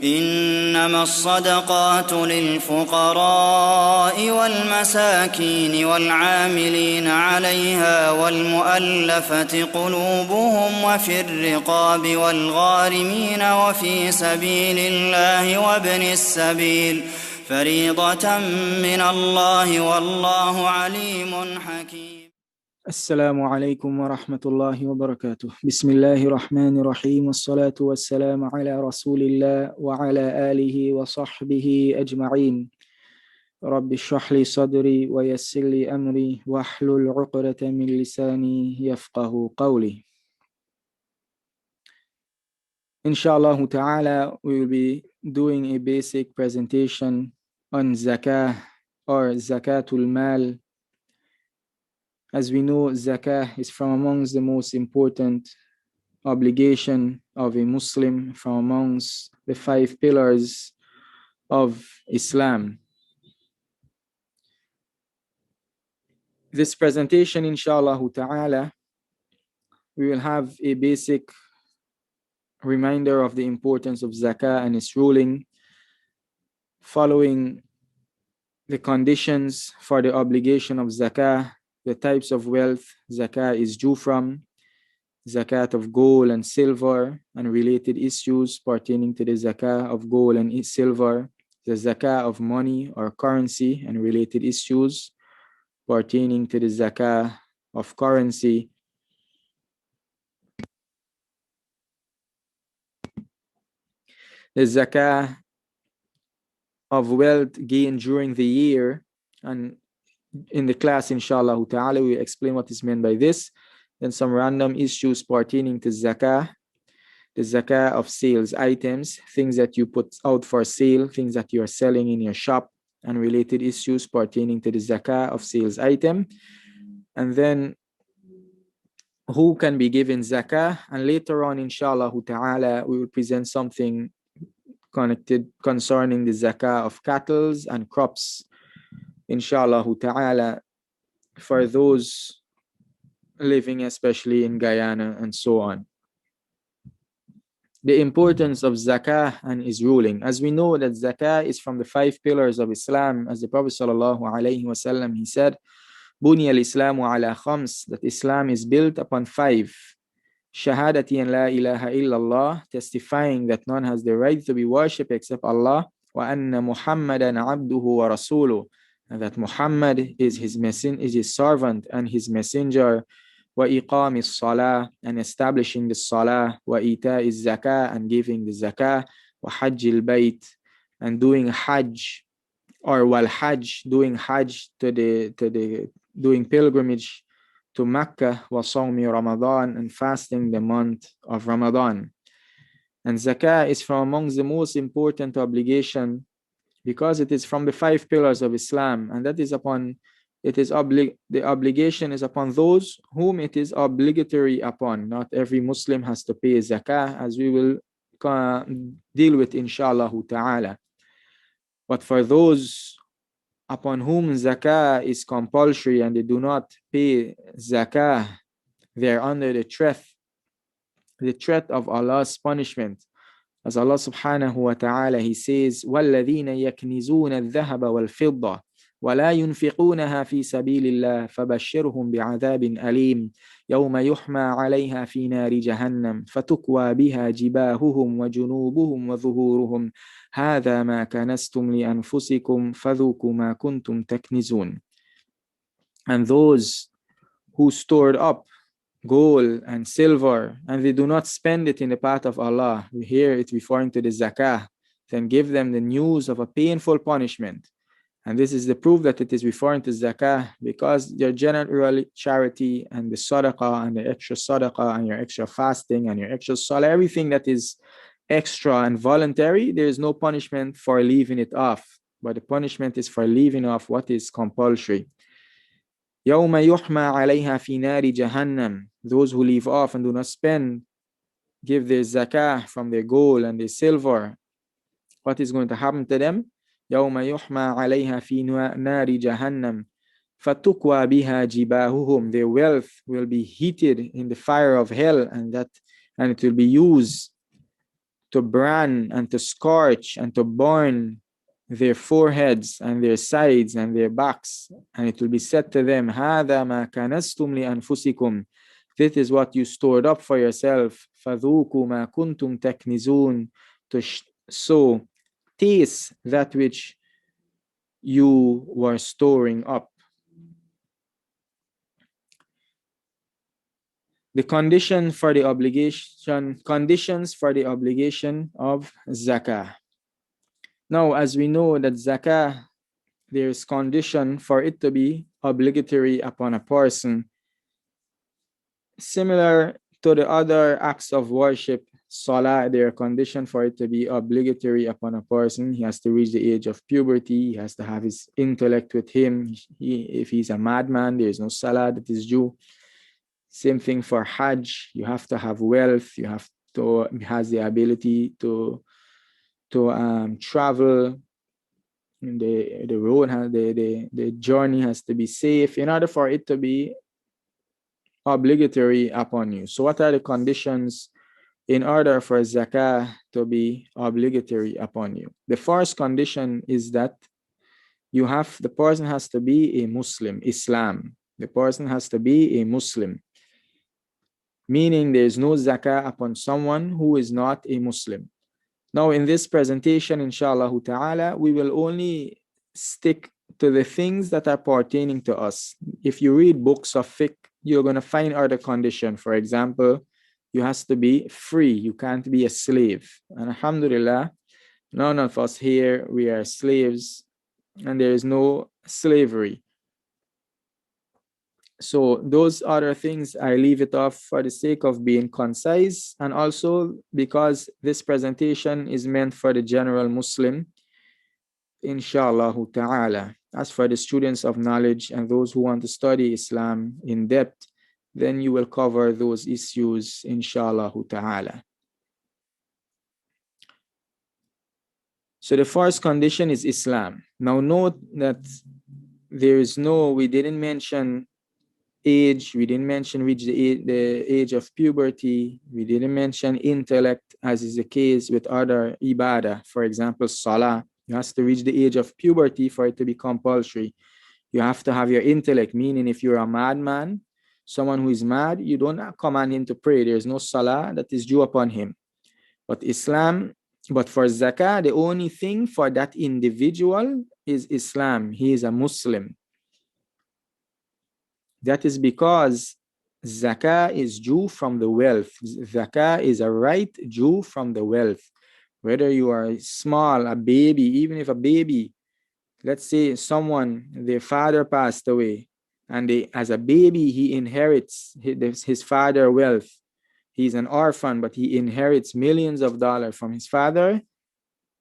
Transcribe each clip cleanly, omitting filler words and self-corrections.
إنما الصدقات للفقراء والمساكين والعاملين عليها والمؤلفة قلوبهم وفي الرقاب والغارمين وفي سبيل الله وابن السبيل فريضة من الله والله عليم حكيم. السلام عليكم ورحمة الله وبركاته. بسم الله الرحمن الرحيم والصلاة والسلام على رسول الله وعلى آله وصحبه أجمعين. رب اشرح لي صدري ويسر لي أمري واحلل عقدة من لساني يفقه قولي. Inshallah ta'ala, we will be doing a basic presentation on Zakah or Zakatul Mal. As we know, Zakah is from amongst the most important obligation of a Muslim, from amongst the 5 pillars of Islam. This presentation, inshallah ta'ala, we will have a basic reminder of the importance of Zakah and its ruling, following the conditions for the obligation of Zakah, the types of wealth Zakah is due from, Zakat of gold and silver and related issues pertaining to the Zakah of gold and silver, the Zakah of money or currency and related issues pertaining to the Zakah of currency, the Zakah of wealth gained during the year. And in the class, inshallah ta'ala, we explain what is meant by this. Then some random issues pertaining to Zakah, the Zakah of sales items, things that you put out for sale, things that you are selling in your shop, and related issues pertaining to the Zakah of sales item. And then who can be given Zakah? And later on, inshallah ta'ala, we will present something connected concerning the Zakah of cattle and crops, inshallah ta'ala, for those living especially in Guyana and so on. The importance of Zakah and its ruling. As we know that Zakah is from the 5 pillars of Islam, as the Prophet sallallahu alaihi wasallam, he said, Bunya al-Islamu ala khams, that Islam is built upon 5. Shahadati an la ilaha illallah, testifying that none has the right to be worshipped except Allah, wa anna Muhammadan abduhu wa rasuluh, and that Muhammad is his servant and his messenger, wa iqamis salah, and establishing the salah, wa ita'iz zakah, and giving the zakah, wa hajjil bayt, and doing hajj, or wal hajj, doing hajj doing pilgrimage to Mecca, wa sawmi Ramadan, and fasting the month of Ramadan. And zakah is from amongst the most important obligation, because it is from the 5 pillars of Islam, and that is the obligation is upon those whom it is obligatory upon. Not every Muslim has to pay zakah, as we will deal with inshallah ta'ala. But for those upon whom zakah is compulsory and they do not pay zakah, they are under the threat of Allah's punishment. As Allah subhanahu wa ta'ala, He says, وَالَّذِينَ يَكْنِزُونَ الذَّهَبَ وَالْفِضَّةَ وَلَا يُنْفِقُونَهَا فِي سَبِيلِ اللَّهِ فَبَشِّرْهُم بِعَذَابٍ أَلِيمٍ يَوْمَ يُحْمَى عَلَيْهَا فِي نَارِ جَهَنَّمَ فَتُكْوَى بِهَا جِبَاهُهُمْ وَجُنُوبُهُمْ وَظُهُورُهُمْ هَذَا مَا كَنَزْتُمْ لِأَنفُسِكُمْ فَذُوقُوا مَا كُنتُمْ تَكْنِزُونَ. And those who stored up gold and silver, and they do not spend it in the path of Allah, we hear it referring to the zakah, then give them the news of a painful punishment. And this is the proof that it is referring to zakah, because your general charity and the sadaqah and the extra sadaqah and your extra fasting and your extra salah, everything that is extra and voluntary, there is no punishment for leaving it off, but the punishment is for leaving off what is compulsory. يَوْمَ يُحْمَى عَلَيْهَا فِي نَارِ جَهَنَّمَ, those who leave off and do not spend, give their zakah from their gold and their silver, what is going to happen to them? يَوْمَ يُحْمَى عَلَيْهَا فِي نَارِ جَهَنَّمَ فَتُكْوَى بِهَا جِبَاهُهُم, their wealth will be heated in the fire of hell, and it will be used to brand and to scorch and to burn their foreheads and their sides and their backs. And it will be said to them, هَذَا مَا كَنَزْتُمْ لِأَنفُسِكُمْ. This is what you stored up for yourself. فَذُوقُوا مَا كُنْتُمْ تَكْنِزُونَ. So taste that which you were storing up. The conditions for the obligation of zakah. Now, as we know that zakah, there's condition for it to be obligatory upon a person. Similar to the other acts of worship, salah, there are conditions for it to be obligatory upon a person. He has to reach the age of puberty. He has to have his intellect with him. If he's a madman, there is no salah that is due. Same thing for Hajj. You have to have wealth. You have to has the ability to travel. The road has the journey has to be safe in order for it to be obligatory upon you. So what are the conditions in order for zakah to be obligatory upon you? The first condition is that the person has to be a Muslim, Islam. The person has to be a Muslim, meaning there is no zakah upon someone who is not a Muslim. Now, in this presentation, inshallah ta'ala, we will only stick to the things that are pertaining to us. If you read books of fiqh, you're going to find other conditions. For example, you have to be free. You can't be a slave. And alhamdulillah, none of us here, we are slaves, and there is no slavery. So those other things, I leave it off for the sake of being concise, and also because this presentation is meant for the general Muslim, inshallah ta'ala. As for the students of knowledge and those who want to study Islam in depth, then you will cover those issues, inshallah ta'ala. So the first condition is Islam. Now note that we didn't mention age, we didn't mention reach the age of puberty, we didn't mention intellect, as is the case with other ibadah. For example, salah, you have to reach the age of puberty for it to be compulsory. You have to have your intellect, meaning if you're a madman, someone who is mad, you don't command him to pray. There's no salah that is due upon him. But for zakah, the only thing for that individual is Islam. He is a Muslim. That is because zakah is due from the wealth. Zakah is a right due from the wealth. Whether you are small, a baby, even if a baby, let's say their father passed away, and as a baby, he inherits his father's wealth. He's an orphan, but he inherits millions of dollars from his father.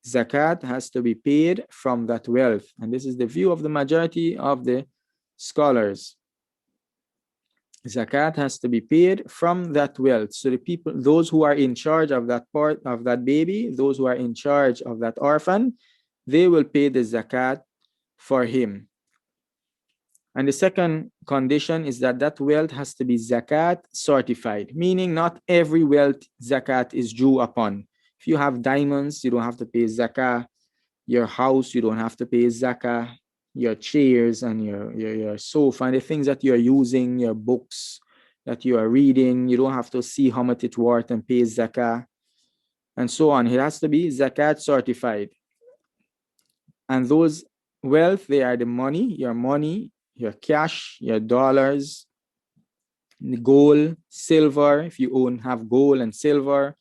Zakat has to be paid from that wealth. And this is the view of the majority of the scholars. Zakat has to be paid from that wealth. So those who are in charge of that part of that baby, those who are in charge of that orphan, they will pay the zakat for him. And the second condition is that wealth has to be zakat certified, meaning not every wealth zakat is due upon. If you have diamonds, you don't have to pay zakah. Your house, you don't have to pay zakah. Your chairs and your sofa and the things that you're using, your books that you are reading, you don't have to see how much it's worth and pay zakah, and so on. It has to be zakat certified. And those wealth, they are the money, your cash, your dollars, gold, silver, if you have gold and silver.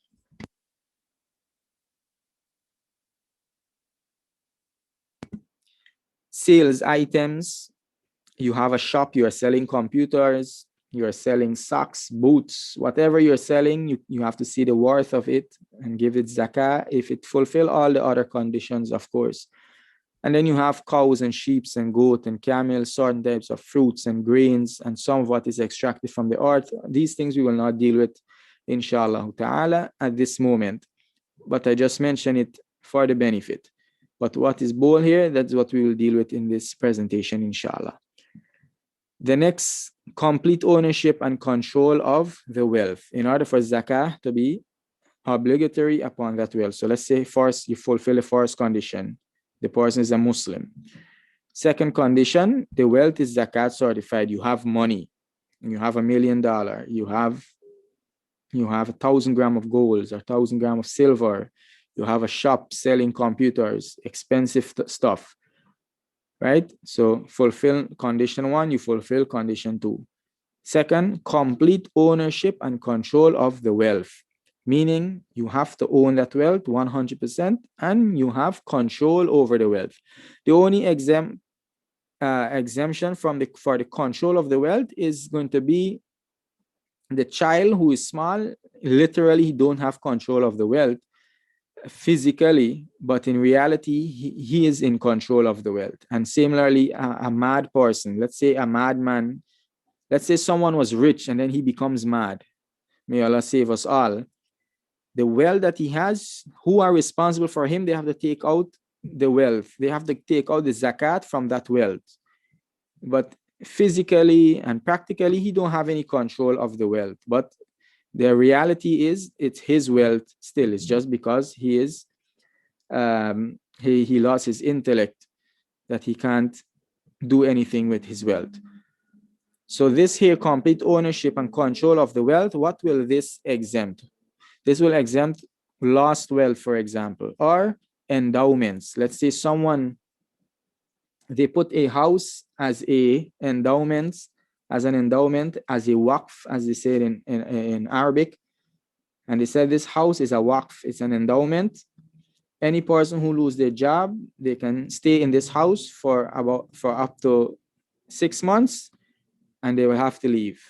Sales items, you have a shop, you are selling computers, you are selling socks, boots, whatever you're selling, you have to see the worth of it and give it zakah if it fulfill all the other conditions, of course. And then you have cows and sheep and goat and camels, certain types of fruits and grains, and some of what is extracted from the earth. These things we will not deal with, inshallah ta'ala, at this moment. But I just mention it for the benefit. But what is bold here, that's what we will deal with in this presentation, inshallah. The next, complete ownership and control of the wealth. In order for zakah to be obligatory upon that wealth. So let's say first you fulfill the first condition. The person is a Muslim. Second condition, the wealth is zakat certified. You have money. You have $1 million. You have 1,000 grams of gold or 1,000 grams of silver. You have a shop selling computers, expensive stuff, right? So fulfill condition 1, you fulfill condition 2. Second, complete ownership and control of the wealth, meaning you have to own that wealth 100% and you have control over the wealth. The only exemption for the control of the wealth is going to be the child who is small. Literally don't have control of the wealth physically, but in reality he is in control of the wealth. And similarly, a mad person, let's say a madman, let's say someone was rich and then he becomes mad, may Allah save us all. The wealth that he has, who are responsible for him? They have to take out the wealth, they have to take out the zakat from that wealth. But physically and practically he don't have any control of the wealth. But the reality is it's his wealth still. It's just because he is he lost his intellect that he can't do anything with his wealth. So this here, complete ownership and control of the wealth, what will this exempt? This will exempt lost wealth, for example, or endowments. Let's say someone, they put a house as an endowment, as a waqf, as they say in Arabic. And they said this house is a waqf, it's an endowment. Any person who loses their job, they can stay in this house for up to 6 months, and they will have to leave.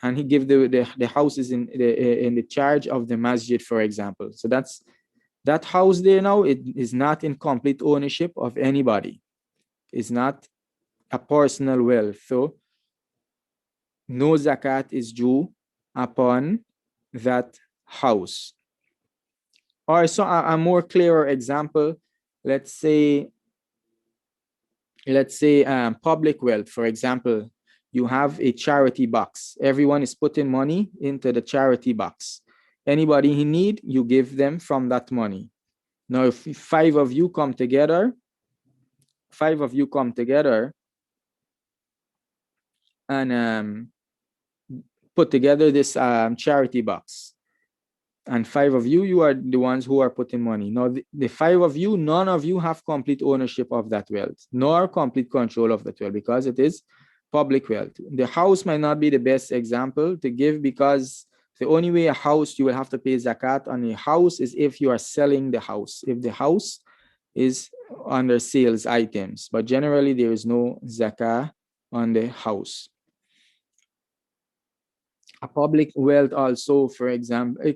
And he give the houses in the charge of the masjid, for example. So that house there now, it is not in complete ownership of anybody. It's not a personal wealth. So no zakat is due upon that house. Or so a more clearer example, let's say public wealth, for example. You have a charity box. Everyone is putting money into the charity box. Anybody in need, you give them from that money. Now, if 5 of you come together, and put together this charity box, and 5 of you, you are the ones who are putting money. Now, the 5 of you, none of you have complete ownership of that wealth, nor complete control of that wealth, because it is public wealth. The house might not be the best example to give, because the only way a house you will have to pay zakat on a house is if you are selling the house, if the house is under sales items. But generally, there is no zakah on the house. A public wealth also, for example,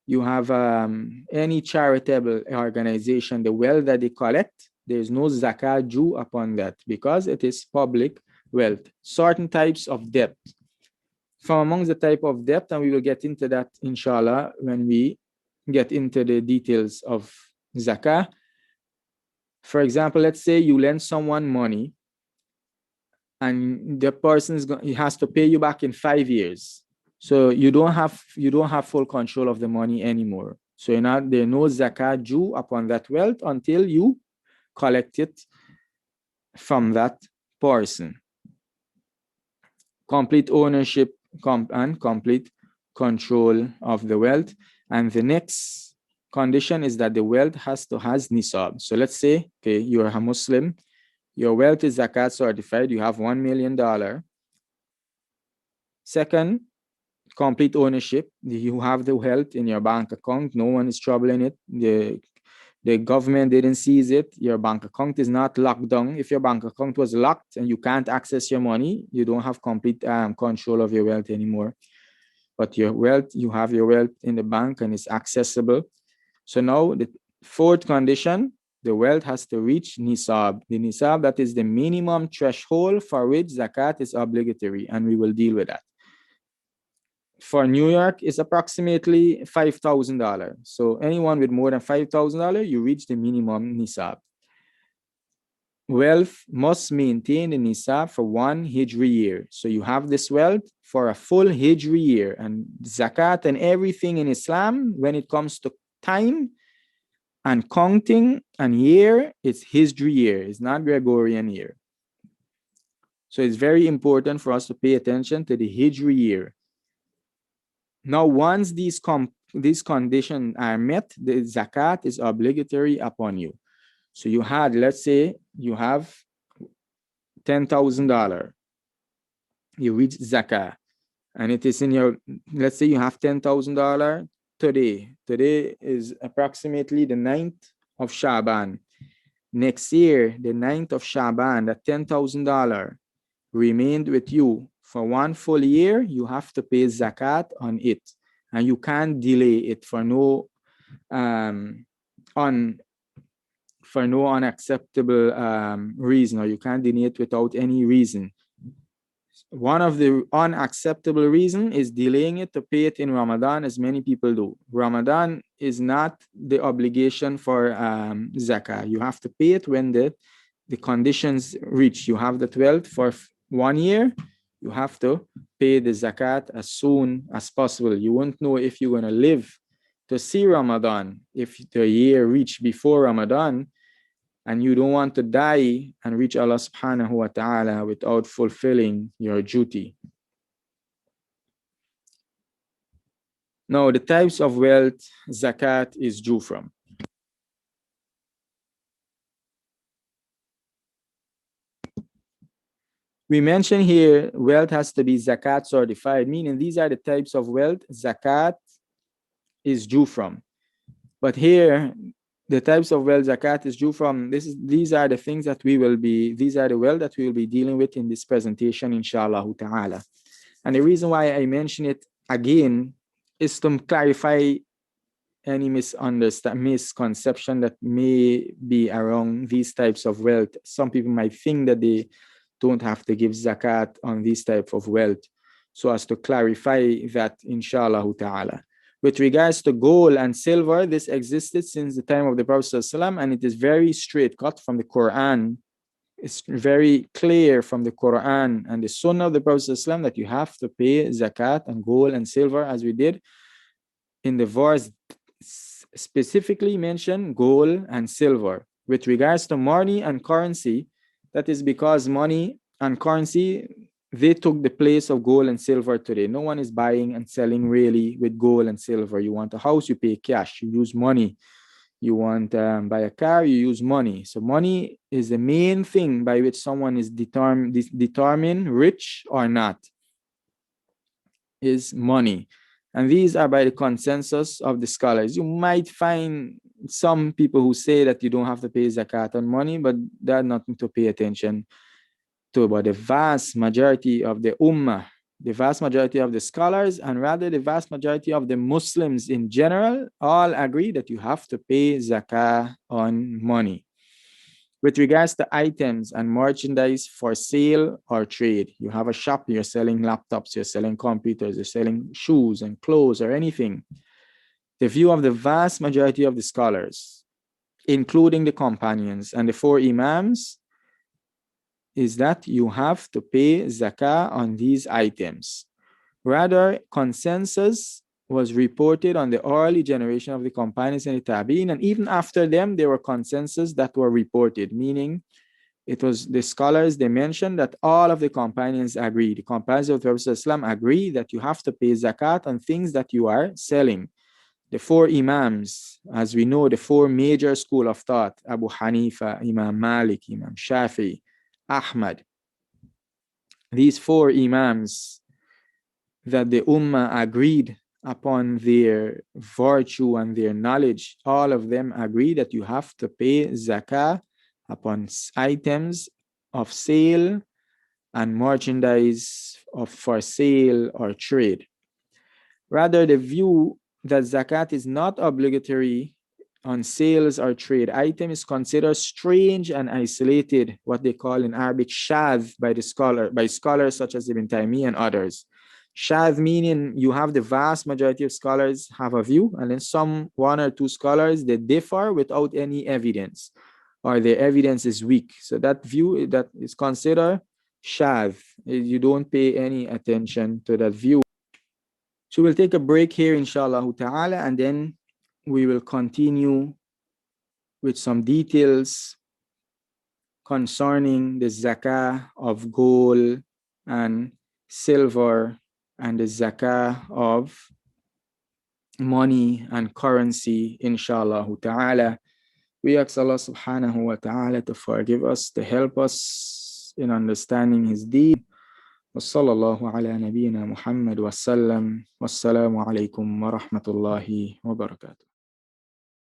you have any charitable organization, the wealth that they collect, there's no zakah due upon that because it is public wealth. Certain types of debt. From amongst the type of debt, and we will get into that inshallah when we get into the details of zakah. For example, let's say you lend someone money and the person he has to pay you back in 5 years. So you don't have full control of the money anymore. So there's no zakah due upon that wealth until you collect it from that person. Complete ownership and complete control of the wealth. And the next condition is that the wealth has nisab. So let's say, okay, you're a Muslim, your wealth is zakat certified, you have $1 million. Second, complete ownership. You have the wealth in your bank account. No one is troubling it. The government didn't seize it. Your bank account is not locked down. If your bank account was locked and you can't access your money, you don't have complete control of your wealth anymore. But your wealth, you have your wealth in the bank and it's accessible. So now the fourth condition, the wealth has to reach nisab. The nisab, that is the minimum threshold for which zakat is obligatory, and we will deal with that. For New York, it's approximately $5,000. So anyone with more than $5,000, you reach the minimum nisab. wealth must maintain the nisab for 1 Hijri year. So you have this wealth for a full Hijri year. And zakat and everything in Islam, when it comes to time and counting and year, it's Hijri year. It's not Gregorian year. So it's very important for us to pay attention to the Hijri year. Now, once these conditions are met, the zakat is obligatory upon you. So you had, let's say, you have $10,000. You reach zakah, and it is in your. Let's say you have $10,000 today. Today is approximately the 9th of Shaban. Next year, the 9th of Shaban, that $10,000 remained with you for 1 full year. You have to pay zakat on it, and you can't delay it for no unacceptable reason, or you can't delay it without any reason. One of the unacceptable reason is delaying it to pay it in Ramadan, as many people do. Ramadan is not the obligation for zakah. You have to pay it when the conditions reach. You have the 12th for 1 year. You have to pay the zakat as soon as possible. You won't know if you're going to live to see Ramadan if the year reached before Ramadan, and you don't want to die and reach Allah subhanahu wa ta'ala without fulfilling your duty. Now, the types of wealth zakat is due from. We mention here wealth has to be zakat certified, meaning these are the types of wealth zakat is due from. But here, the types of wealth zakat is due from, these are the things that these are the wealth that we will be dealing with in this presentation, inshallah ta'ala. And the reason why I mention it again is to clarify any misconception that may be around these types of wealth. Some people might think that they don't have to give zakat on these type of wealth. So as to clarify that, inshallah ta'ala. With regards to gold and silver, this existed since the time of the Prophet ﷺ, and it is very straight cut from the Quran. It's very clear from the Quran and the Sunnah of the Prophet ﷺ that you have to pay zakat on gold and silver, as we did in the verse specifically mentioned gold and silver. With regards to money and currency, that is because money and currency, they took the place of gold and silver today. No one is buying and selling really with gold and silver. You want a house, you pay cash, you use money. You want to buy a car, you use money. So money is the main thing by which someone is determined rich or not, is money. And these are by the consensus of the scholars. You might find some people who say that you don't have to pay zakat on money, but that's nothing to pay attention to. But the vast majority of the ummah, the vast majority of the scholars, and rather the vast majority of the Muslims in general, all agree that you have to pay zakah on money. With regards to items and merchandise for sale or trade, you have a shop, you're selling laptops, you're selling computers, you're selling shoes and clothes or anything. The view of the vast majority of the scholars, including the companions and the 4 imams, is that you have to pay zakah on these items. Rather, consensus was reported on the early generation of the companions and the tabi'in, and even after them, there were consensus that were reported, meaning it was the scholars, they mentioned that all of the companions agree. The companions of the Prophet ﷺ agree that you have to pay zakat on things that you are selling. The 4 imams, as we know, the 4 major school of thought, Abu Hanifa, Imam Malik, Imam Shafi, Ahmad. These 4 imams that the ummah agreed upon their virtue and their knowledge, all of them agree that you have to pay zakah upon items of sale and merchandise for sale or trade. Rather, the view that zakat is not obligatory on sales or trade item is considered strange and isolated, what they call in Arabic shadh by scholars such as Ibn Taymiyyah and others. Shadh meaning you have the vast majority of scholars have a view, and then 1 or 2 scholars they differ without any evidence. or their evidence is weak. So that view that is considered shadh. You don't pay any attention to that view. So we'll take a break here, inshallah ta'ala, and then we will continue with some details concerning the zakah of gold and silver and the zakah of money and currency, inshallah ta'ala. We ask Allah subhanahu wa ta'ala to forgive us, to help us in understanding His deen. وصلى الله على نبينا محمد وسلم والسلام عليكم ورحمة الله وبركاته.